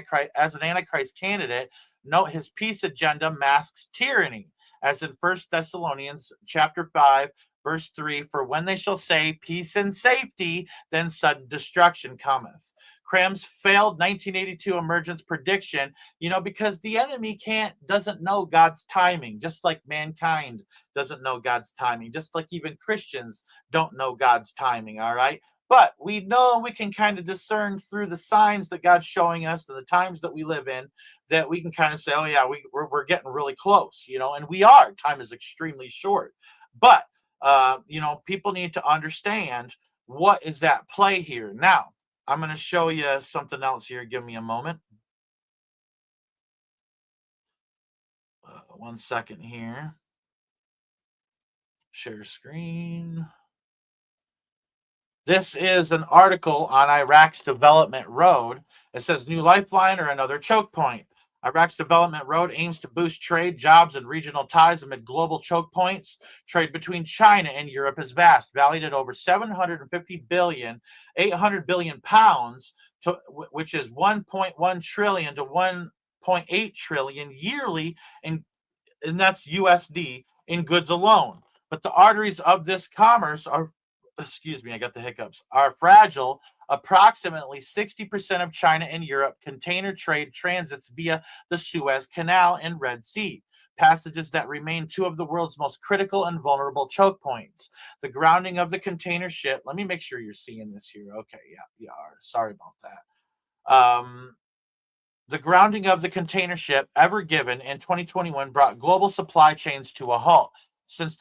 Antichrist candidate note his peace agenda masks tyranny, as in 1 Thessalonians chapter 5. Verse 3, for when they shall say peace and safety, then sudden destruction cometh. Creme's failed 1982 emergence prediction, because the enemy doesn't know God's timing, just like mankind doesn't know God's timing, just like even Christians don't know God's timing, all right? But we know, we can kind of discern through the signs that God's showing us and the times that we live in, that we can kind of say, oh yeah, we're getting really close, and we are. Time is extremely short. But people need to understand what is at play here. Now, I'm going to show you something else here. Give me a moment. 1 second here. Share screen. This is an article on Iraq's development road. It says new lifeline or another choke point. Iraq's development road aims to boost trade, jobs, and regional ties amid global choke points. Trade between China and Europe is vast, valued at over 750 billion, 800 billion pounds, which is 1.1 trillion to 1.8 trillion yearly, and that's USD, in goods alone. But the arteries of this commerce are, I got the hiccups, are fragile. Approximately 60% of China and Europe container trade transits via the Suez Canal and Red Sea, passages that remain two of the world's most critical and vulnerable choke points. The grounding of the container ship, let me make sure you're seeing this here. Okay, yeah, you are. Sorry about that. The grounding of the container ship Ever Given in 2021 brought global supply chains to a halt. Since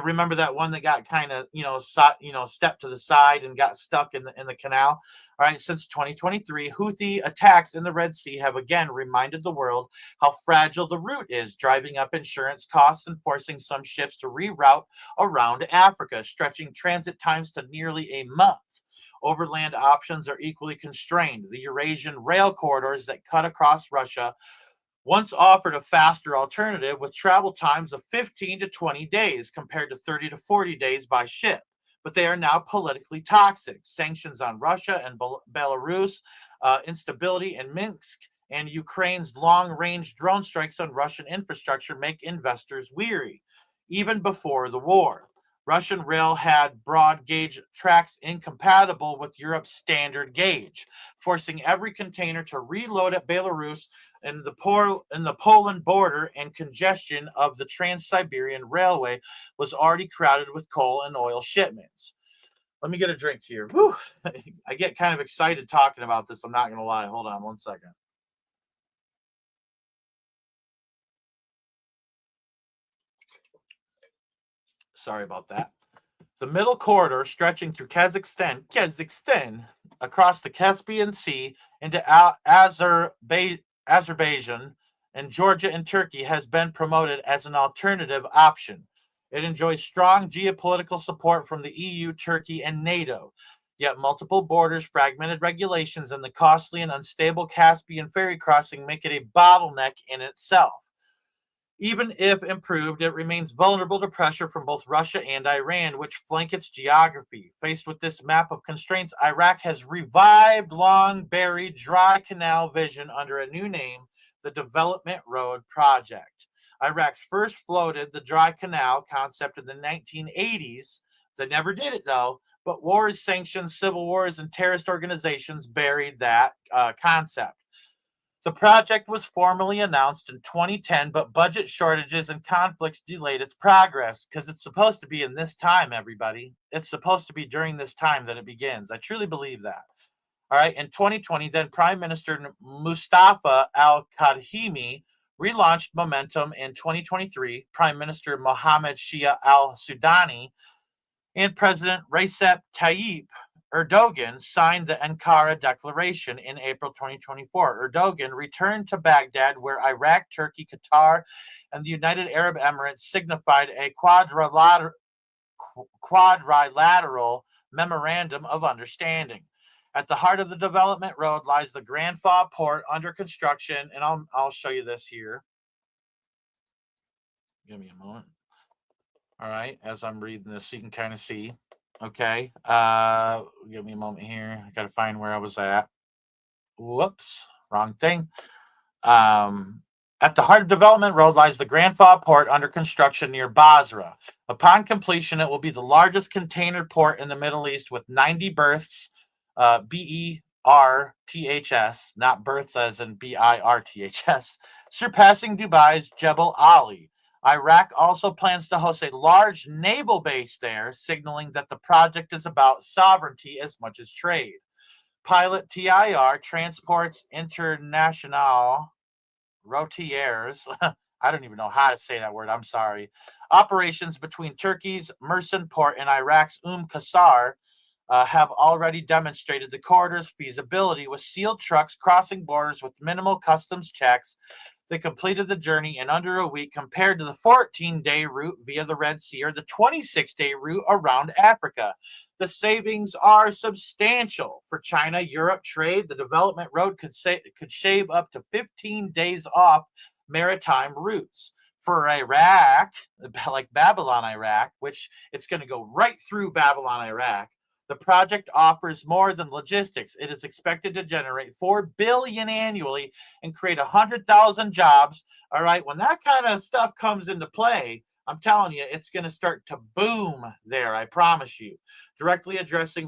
remember that one that got kind of, stepped to the side and got stuck in the canal. All right. Since 2023, Houthi attacks in the Red Sea have again reminded the world how fragile the route is, driving up insurance costs and forcing some ships to reroute around Africa, stretching transit times to nearly a month. Overland options are equally constrained. The Eurasian rail corridors that cut across Russia once offered a faster alternative with travel times of 15 to 20 days compared to 30 to 40 days by ship. But they are now politically toxic. Sanctions on Russia and Belarus, instability in Minsk, and Ukraine's long-range drone strikes on Russian infrastructure make investors weary. Even before the war, Russian rail had broad gauge tracks incompatible with Europe's standard gauge, forcing every container to reload at Belarus and the Poland border, and congestion of the Trans-Siberian Railway was already crowded with coal and oil shipments. Let me get a drink here. Whew. I get kind of excited talking about this. I'm not going to lie. Hold on one second. Sorry about that. The middle corridor stretching through Kazakhstan, across the Caspian Sea into Azerbaijan and Georgia and Turkey has been promoted as an alternative option. It enjoys strong geopolitical support from the EU, Turkey, and NATO. Yet multiple borders, fragmented regulations, and the costly and unstable Caspian ferry crossing make it a bottleneck in itself. Even if improved, it remains vulnerable to pressure from both Russia and Iran, which flank its geography. Faced with this map of constraints, Iraq has revived long-buried dry canal vision under a new name, the Development Road Project. Iraq's first floated the dry canal concept in the 1980s. They never did it, though, but wars, sanctions, civil wars, and terrorist organizations buried that concept. The project was formally announced in 2010, but budget shortages and conflicts delayed its progress, because it's supposed to be in this time, everybody. It's supposed to be during this time that it begins. I truly believe that. All right. In 2020, then Prime Minister Mustafa al-Kadhimi relaunched momentum. In 2023, Prime Minister Mohammed Shia al-Sudani and President Recep Tayyip Erdogan signed the Ankara Declaration in April 2024. Erdogan returned to Baghdad, where Iraq, Turkey, Qatar, and the United Arab Emirates signified a quadrilateral memorandum of understanding. At the heart of the development road lies the Grand Fa port under construction, and I'll show you this here. Give me a moment. All right, as I'm reading this, you can kind of see. Okay, give me a moment here. I gotta find where I was at. Whoops, wrong thing. At the heart of Development Road lies the Grand Fa port under construction near Basra. Upon completion, it will be the largest container port in the Middle East with 90 berths, B-E-R-T-H-S, not berths as in B-I-R-T-H-S, surpassing Dubai's Jebel Ali. Iraq also plans to host a large naval base there, signaling that the project is about sovereignty as much as trade. Pilot TIR, Transports International Routiers, I don't even know how to say that word, I'm sorry. Operations between Turkey's Mersin port and Iraq's Qasr have already demonstrated the corridor's feasibility, with sealed trucks crossing borders with minimal customs checks. They completed the journey in under a week compared to the 14-day route via the Red Sea or the 26-day route around Africa. The savings are substantial. For China, Europe trade, the development road could shave up to 15 days off maritime routes. For Iraq, like Babylon, Iraq, which it's going to go right through Babylon, Iraq, the project offers more than logistics. It is expected to generate $4 billion annually and create 100,000 jobs. All right, when that kind of stuff comes into play, I'm telling you, it's going to start to boom there. I promise you. Directly addressing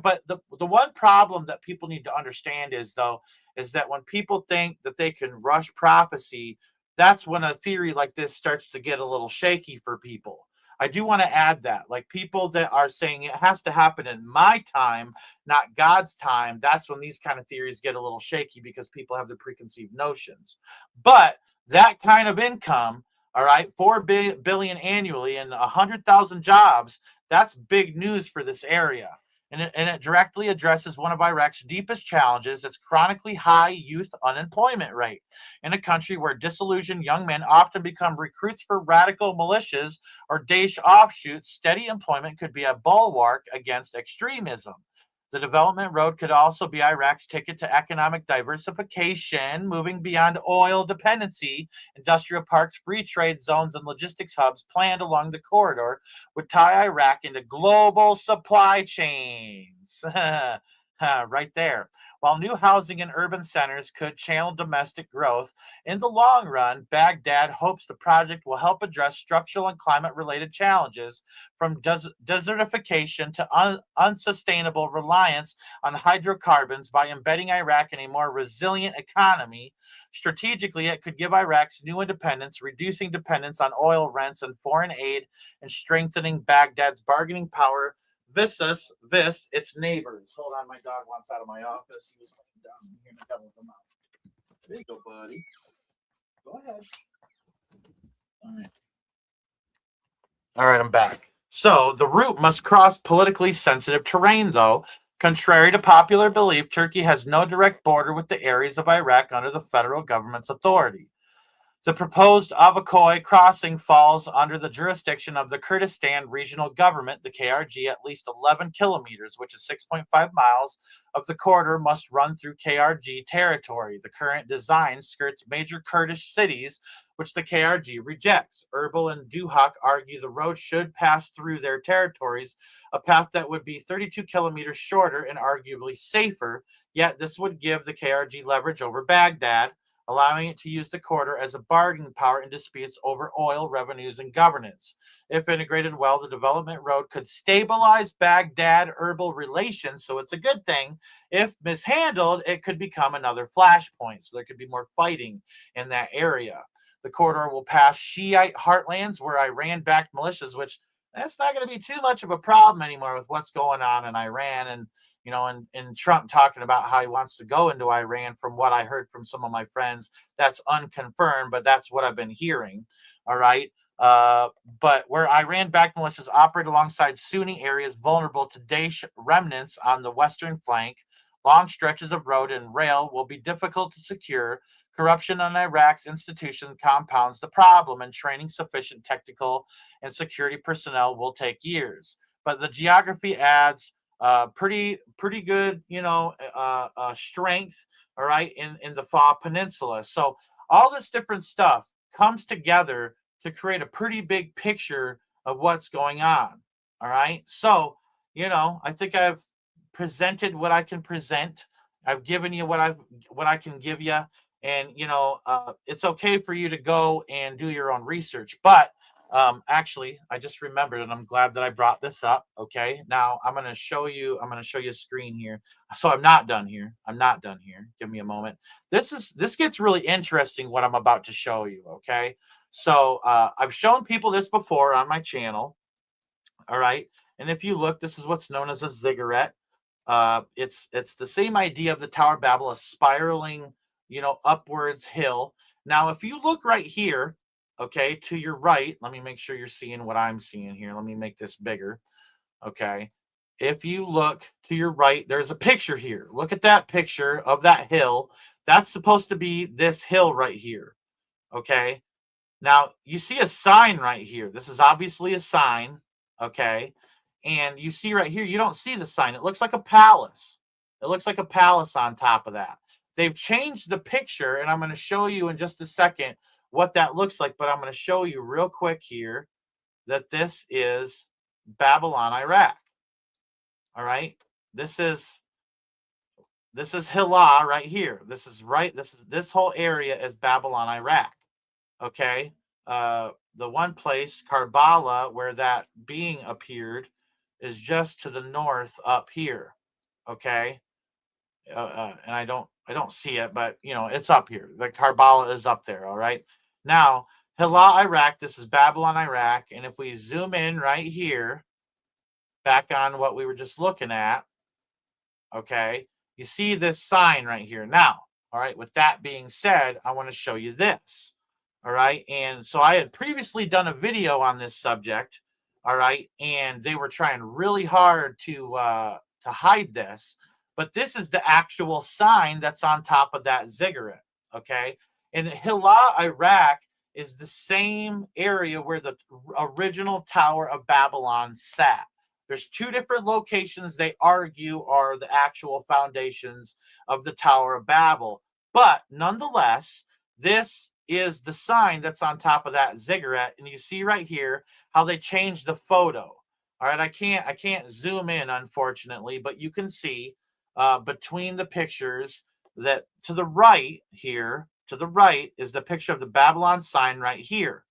but the one problem that people need to understand is that when people think that they can rush prophecy, that's when a theory like this starts to get a little shaky for people. I do want to add that, like, people that are saying it has to happen in my time, not God's time, that's when these kind of theories get a little shaky, because people have their preconceived notions. But that kind of income, all right, $4 billion annually and 100,000 jobs, that's big news for this area. And it directly addresses one of Iraq's deepest challenges, its chronically high youth unemployment rate. In a country where disillusioned young men often become recruits for radical militias or Daesh offshoots, steady employment could be a bulwark against extremism. The development road could also be Iraq's ticket to economic diversification, moving beyond oil dependency. Industrial parks, free trade zones, and logistics hubs planned along the corridor would tie Iraq into global supply chains. Right there. While new housing in urban centers could channel domestic growth, in the long run, Baghdad hopes the project will help address structural and climate-related challenges, from desertification to unsustainable reliance on hydrocarbons, by embedding Iraq in a more resilient economy. Strategically, it could give Iraq's new independence, reducing dependence on oil rents and foreign aid, and strengthening Baghdad's bargaining power versus its neighbors. Hold on, my dog wants out of my office. He was laying down. I'm hearing the devil come out. There you go, buddy. Go ahead. All right, I'm back. So the route must cross politically sensitive terrain, though. Contrary to popular belief, Turkey has no direct border with the areas of Iraq under the federal government's authority. The proposed Avakoy crossing falls under the jurisdiction of the Kurdistan Regional Government, the KRG. At least 11 kilometers, which is 6.5 miles, of the corridor must run through KRG territory. The current design skirts major Kurdish cities, which the KRG rejects. Erbil and Duhok argue the road should pass through their territories, a path that would be 32 kilometers shorter and arguably safer, yet this would give the KRG leverage over Baghdad, allowing it to use the corridor as a bargaining power in disputes over oil revenues and governance. If integrated well, the development road could stabilize Baghdad-Erbil relations, so it's a good thing. If mishandled, it could become another flashpoint, so there could be more fighting in that area. The corridor will pass Shiite heartlands where Iran-backed militias, which that's not going to be too much of a problem anymore with what's going on in Iran, and Trump talking about how he wants to go into Iran. From what I heard from some of my friends, that's unconfirmed, but that's what I've been hearing. All right. But where Iran-backed militias operate alongside Sunni areas vulnerable to Daesh remnants on the western flank, long stretches of road and rail will be difficult to secure. Corruption on Iraq's institution compounds the problem, and training sufficient technical and security personnel will take years. But the geography adds pretty good, strength, all right, in the Fa Peninsula. So all this different stuff comes together to create a pretty big picture of what's going on. All right. So, I think I've presented what I can present. I've given you what I can give you. And, it's okay for you to go and do your own research. But actually, I just remembered, and I'm glad that I brought this up. Okay, now I'm going to show you a screen here. So I'm not done here. Give me a moment. This gets really interesting, what I'm about to show you. Okay, so I've shown people this before on my channel. All right, and if you look, this is what's known as a ziggurat. It's the same idea of the Tower of Babel, a spiraling, upwards hill. Now, if you look right here, okay, to your right, let me make sure you're seeing what I'm seeing here. Let me make this bigger. Okay. If you look to your right, there's a picture here. Look at that picture of that hill. That's supposed to be this hill right here. Okay. Now, you see a sign right here. This is obviously a sign. Okay. And you see right here, you don't see the sign. It looks like a palace. It looks like a palace on top of that. They've changed the picture, and I'm going to show you in just a second what that looks like, but I'm going to show you real quick here that this is Babylon, Iraq. All right. This is Hilla right here. This whole area is Babylon, Iraq. Okay. The one place, Karbala, where that being appeared, is just to the north up here. Okay. And I don't see it, but it's up here. The Karbala is up there. All right. Now, Hilla, Iraq, this is Babylon, Iraq. And if we zoom in right here, back on what we were just looking at, okay, you see this sign right here. Now, all right, with that being said, I want to show you this. All right. And so I had previously done a video on this subject. All right. And they were trying really hard to hide this. But this is the actual sign that's on top of that ziggurat. Okay. And Hilla, Iraq is the same area where the original Tower of Babylon sat. There's two different locations they argue are the actual foundations of the Tower of Babel. But nonetheless, this is the sign that's on top of that ziggurat. And you see right here how they changed the photo. All right, I can't zoom in, unfortunately, but you can see between the pictures that to the right here, to the right is the picture of the Babylon sign right here.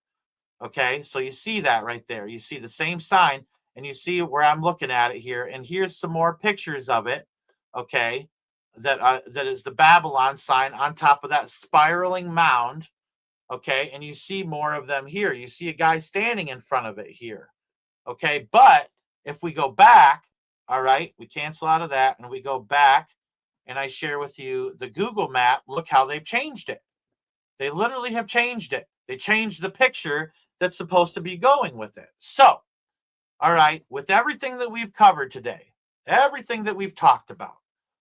Okay, so you see that right there. You see the same sign, and you see where I'm looking at it here. And here's some more pictures of it. Okay, that is the Babylon sign on top of that spiraling mound. Okay, and you see more of them here. You see a guy standing in front of it here. Okay, but if we go back, all right, we cancel out of that and we go back, and I share with you the Google map. Look how they've changed it. They literally have changed it. They changed the picture that's supposed to be going with it. So, all right, with everything that we've covered today, everything that we've talked about,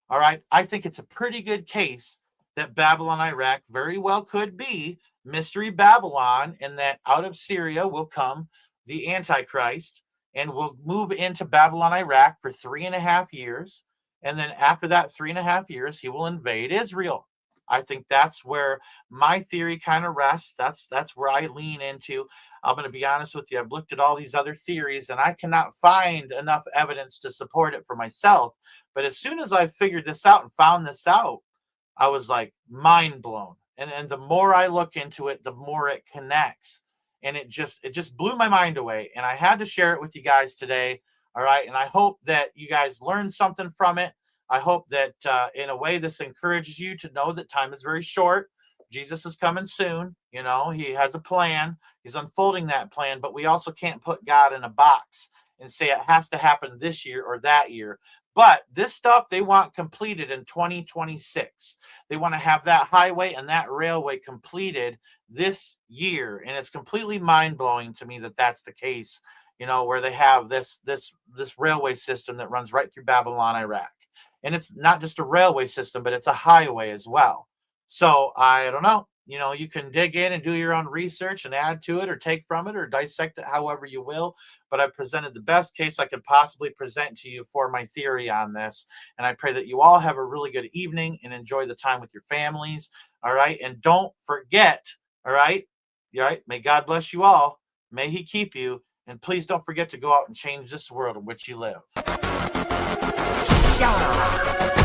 all right, I think it's a pretty good case that Babylon, Iraq very well could be Mystery Babylon, and that out of Syria will come the Antichrist and will move into Babylon, Iraq for 3.5 years. And then after that 3.5 years, he will invade Israel. I think that's where my theory kind of rests. That's where I lean into. I'm going to be honest with you. I've looked at all these other theories, and I cannot find enough evidence to support it for myself. But as soon as I figured this out and found this out, I was like mind blown. And the more I look into it, the more it connects. And it just blew my mind away. And I had to share it with you guys today. All right. And I hope that you guys learned something from it. I hope that in a way this encourages you to know that time is very short. Jesus is coming soon. You know, he has a plan. He's unfolding that plan. But we also can't put God in a box and say it has to happen this year or that year. But this stuff they want completed in 2026. They want to have that highway and that railway completed this year. And it's completely mind-blowing to me that that's the case, you know, where they have this railway system that runs right through Babylon, Iraq. And it's not just a railway system, but it's a highway as well. So I don't know. You know, you can dig in and do your own research and add to it or take from it or dissect it however you will. But I presented the best case I could possibly present to you for my theory on this. And I pray that you all have a really good evening and enjoy the time with your families. All right. And don't forget. All right. All right. May God bless you all. May he keep you. And please don't forget to go out and change this world in which you live. Yeah.